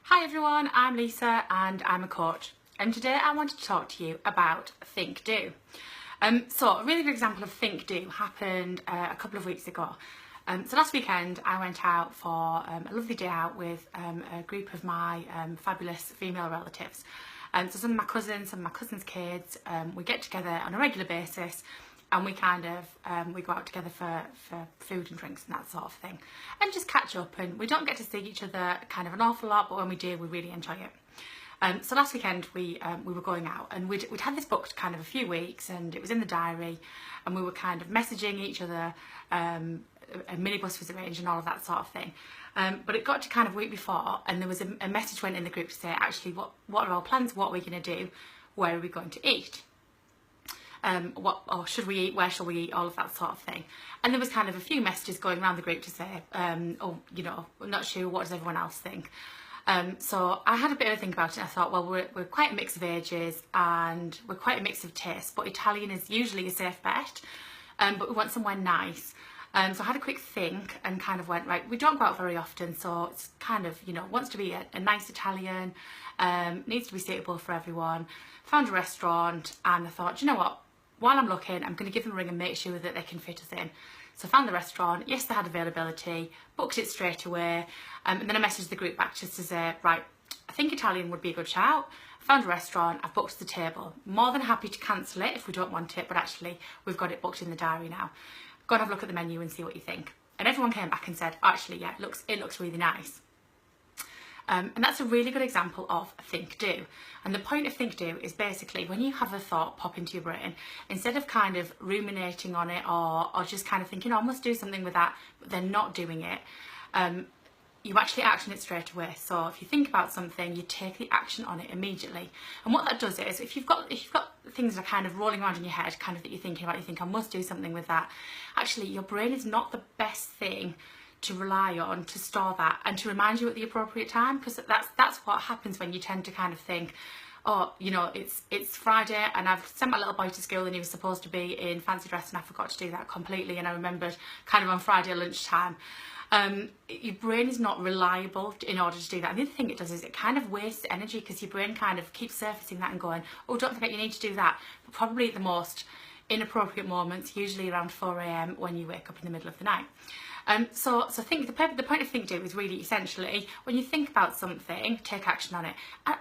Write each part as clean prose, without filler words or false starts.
Hi everyone, I'm Lisa and I'm a coach, and today I wanted to talk to you about Think Do. So a really good example of Think Do happened a couple of weeks ago. So last weekend I went out for a lovely day out with a group of my fabulous female relatives. So some of my cousins, some of my cousins' kids, we get together on a regular basis and we kind of we go out together for food and drinks and that sort of thing, and just catch up. And we don't get to see each other kind of an awful lot, but when we do, we really enjoy it. So last weekend we were going out, and we'd had this booked kind of a few weeks, and it was in the diary, and we were kind of messaging each other. A minibus was arranged and all of that sort of thing. But it got to kind of week before, and there was a message went in the group to say, actually, what are our plans? What are we going to do? Where are we going to eat? Or should we eat? Where shall we eat? All of that sort of thing. And there was kind of a few messages going around the group to say, oh, you know, I'm not sure, what does everyone else think? So I had a bit of a think about it. I thought, well, we're quite a mix of ages and we're quite a mix of tastes, but Italian is usually a safe bet, but we want somewhere nice. So I had a quick think and kind of went, right, we don't go out very often, so it's kind of, you know, wants to be a nice Italian, needs to be suitable for everyone. Found a restaurant and I thought, you know what, while I'm looking, I'm going to give them a ring and make sure that they can fit us in. So I found the restaurant, yes, they had availability, booked it straight away, and then I messaged the group back just to say, right, I think Italian would be a good shout. I found a restaurant, I've booked the table. More than happy to cancel it if we don't want it, but actually we've got it booked in the diary now. Go and have a look at the menu and see what you think. And everyone came back and said, actually, yeah, it looks really nice. And that's a really good example of Think Do. And the point of Think Do is basically when you have a thought pop into your brain, instead of kind of ruminating on it or just kind of thinking, oh, I must do something with that, but then not doing it, you actually action it straight away. So if you think about something, you take the action on it immediately. And what that does is, if you've got things that are kind of rolling around in your head, kind of that you're thinking about, you think, I must do something with that. Actually, your brain is not the best thing to rely on to store that and to remind you at the appropriate time, because that's what happens when you tend to kind of think, oh, you know, it's Friday and I've sent my little boy to school and he was supposed to be in fancy dress and I forgot to do that completely, and I remembered kind of on Friday lunchtime. Your brain is not reliable in order to do that. And the other thing it does is it kind of wastes energy, because your brain kind of keeps surfacing that and going, oh, don't forget you need to do that. But probably at the most inappropriate moments, usually around 4 AM when you wake up in the middle of the night. So think the point of Think Do is really essentially, when you think about something, take action on it.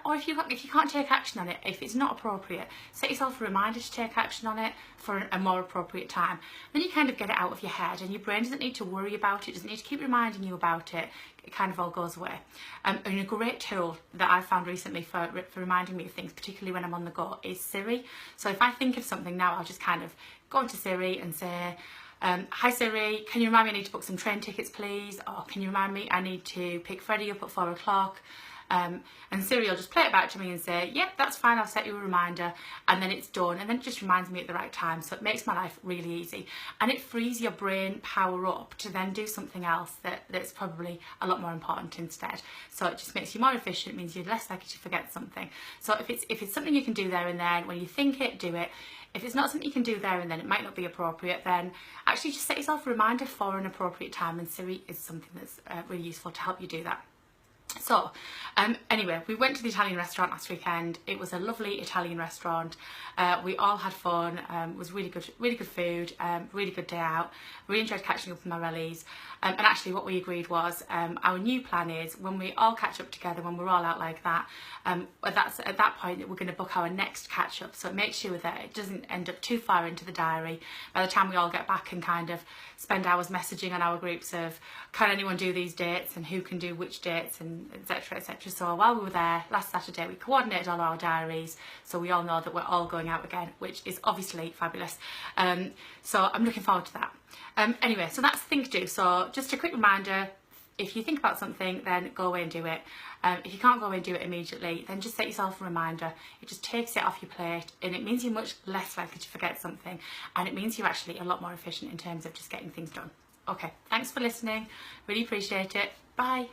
Or if you can't take action on it, if it's not appropriate, set yourself a reminder to take action on it for a more appropriate time. Then you kind of get it out of your head, and your brain doesn't need to worry about it, doesn't need to keep reminding you about it. It kind of all goes away. And a great tool that I found recently for reminding me of things, particularly when I'm on the go, is Siri. So if I think of something now, I'll just kind of go into Siri and say, hi Siri, can you remind me I need to book some train tickets please? Or can you remind me I need to pick Freddie up at 4 o'clock? And Siri will just play it back to me and say, yep, that's fine, I'll set you a reminder, and then it's done, and then it just reminds me at the right time. So it makes my life really easy, and it frees your brain power up to then do something else that's probably a lot more important instead. So it just makes you more efficient, means you're less likely to forget something. So if it's something you can do there and then, when you think it, do it. If it's not something you can do there and then, it might not be appropriate, then actually just set yourself a reminder for an appropriate time, and Siri is something that's really useful to help you do that. So anyway, we went to the Italian restaurant last weekend. It was a lovely Italian restaurant. We all had fun. It was really good food, really good day out. Really enjoyed catching up with my rellies. And actually what we agreed was, our new plan is, when we all catch up together, when we're all out like that, at that point that we're going to book our next catch up. So make sure that it doesn't end up too far into the diary. By the time we all get back and kind of spend hours messaging on our groups of, can anyone do these dates and who can do which dates, and etc, etc. So while we were there last Saturday, we coordinated all our diaries, so we all know that we're all going out again, which is obviously fabulous. So I'm looking forward to that. Anyway, so that's Think Do. So just a quick reminder, if you think about something, then go away and do it. If you can't go away and do it immediately, then just set yourself a reminder. It just takes it off your plate, and it means you're much less likely to forget something, and it means you're actually a lot more efficient in terms of just getting things done. Okay, thanks for listening. Really appreciate it. Bye.